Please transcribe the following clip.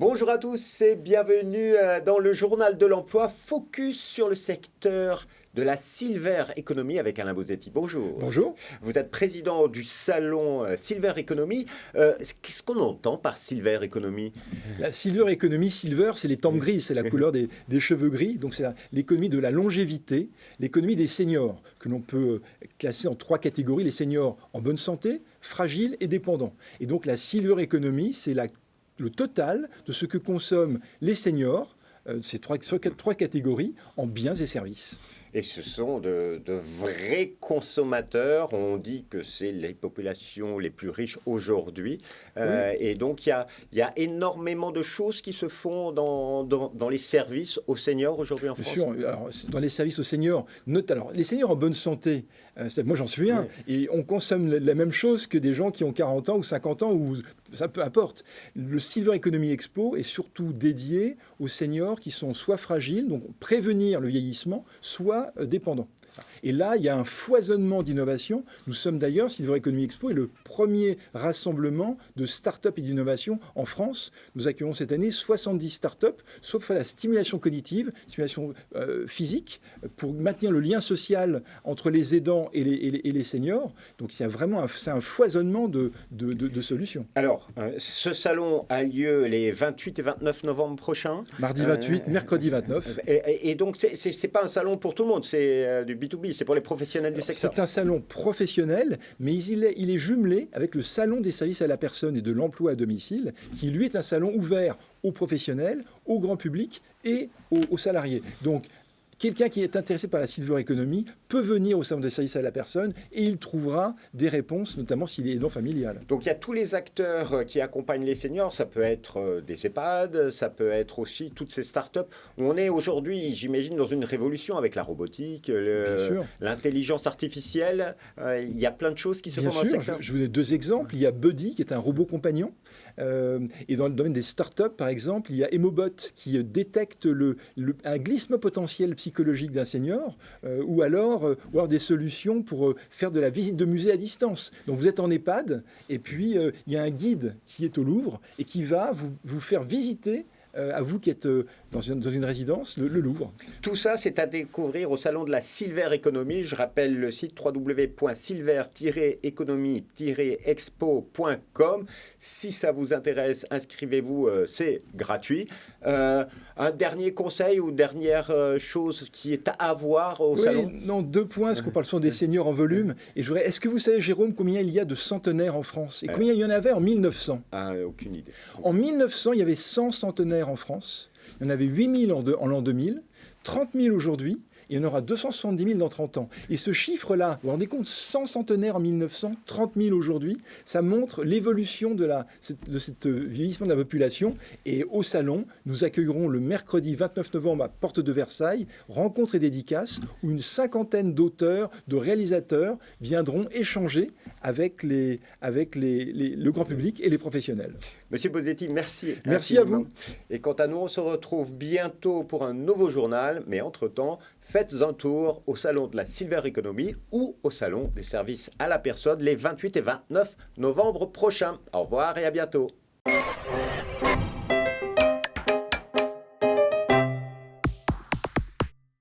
Bonjour à tous et bienvenue dans le journal de l'emploi, focus sur le secteur de la Silver Economy avec Alain Bosetti. Bonjour. Bonjour. Vous êtes président du salon Silver Economy. Qu'est-ce qu'on entend par Silver Economy? La Silver Economy, silver, c'est les tempes grises, c'est la couleur des cheveux gris. Donc c'est l'économie de la longévité, l'économie des seniors, que l'on peut classer en 3 catégories. Les seniors en bonne santé, fragiles et dépendants. Et donc la Silver Economy, c'est le total de ce que consomment les seniors, ces trois catégories, en biens et services. Et ce sont de vrais consommateurs. On dit que c'est les populations les plus riches aujourd'hui. Oui. Et donc, il y a énormément de choses qui se font dans les services aux seniors aujourd'hui en France. Bien sûr. Alors, dans les services aux seniors, alors, les seniors en bonne santé, moi j'en suis un, et on consomme la même chose que des gens qui ont 40 ans ou 50 ans, ou ça peu importe. Le Silver Economy Expo est surtout dédié aux seniors qui sont soit fragiles, donc prévenir le vieillissement, soit dépendants. Et là, il y a un foisonnement d'innovation. Nous sommes d'ailleurs, Silver Economy Expo est le premier rassemblement de start-up et d'innovation en France. Nous accueillons cette année 70 start-up, soit pour faire la stimulation cognitive, stimulation physique, pour maintenir le lien social entre les aidants et les seniors. Donc, il y a vraiment un foisonnement de solutions. Alors, ce salon a lieu les 28 et 29 novembre prochains. Mardi 28, mercredi 29. Et donc, c'est pas un salon pour tout le monde, c'est du B2B, c'est pour les professionnels du secteur. C'est un salon professionnel, mais il est jumelé avec le salon des services à la personne et de l'emploi à domicile, qui lui est un salon ouvert aux professionnels, au grand public et aux salariés. Donc, quelqu'un qui est intéressé par la Silver Economy peut venir au salon des services à la personne et il trouvera des réponses, notamment s'il est aidant familial. Donc il y a tous les acteurs qui accompagnent les seniors, ça peut être des EHPAD, ça peut être aussi toutes ces startups. On est aujourd'hui, j'imagine, dans une révolution avec la robotique, l'intelligence artificielle. Il y a plein de choses qui se font dans le secteur. Je vous donne 2 exemples. Il y a Buddy qui est un robot compagnon. Et dans le domaine des startups, par exemple, il y a Emobot qui détecte un glissement potentiel psychologique d'un senior ou alors des solutions pour faire de la visite de musée à distance. Donc vous êtes en EHPAD et puis il y a un guide qui est au Louvre et qui va vous faire visiter à vous qui êtes dans une résidence, le Louvre. Tout ça, c'est à découvrir au salon de la Silver Economy. Je rappelle le site www.silver-economy-expo.com. Si ça vous intéresse, inscrivez-vous, c'est gratuit. Un dernier conseil ou dernière chose qui est à avoir au salon? Non, 2 points, parce qu'on parle souvent des seniors en volume. Et est-ce que vous savez, Jérôme, combien il y a de centenaires en France? Et combien il y en avait en 1900? Aucune idée. En 1900, il y avait 100 centenaires en France. Il y en avait 8 000 en l'an 2000, 30 000 aujourd'hui. Il y en aura 270 000 dans 30 ans. Et ce chiffre-là, vous vous rendez compte, 100 centenaires en 1900, 30 000 aujourd'hui, ça montre l'évolution de ce vieillissement de la population. Et au salon, nous accueillerons le mercredi 29 novembre à Porte de Versailles, rencontre et dédicace, où une 50aine d'auteurs, de réalisateurs viendront échanger avec le grand public et les professionnels. Monsieur Bosetti, merci. Merci à vous. Et quant à nous, on se retrouve bientôt pour un nouveau journal. Mais entre-temps, faites un tour au salon de la Silver Economy ou au salon des services à la personne les 28 et 29 novembre prochains. Au revoir et à bientôt.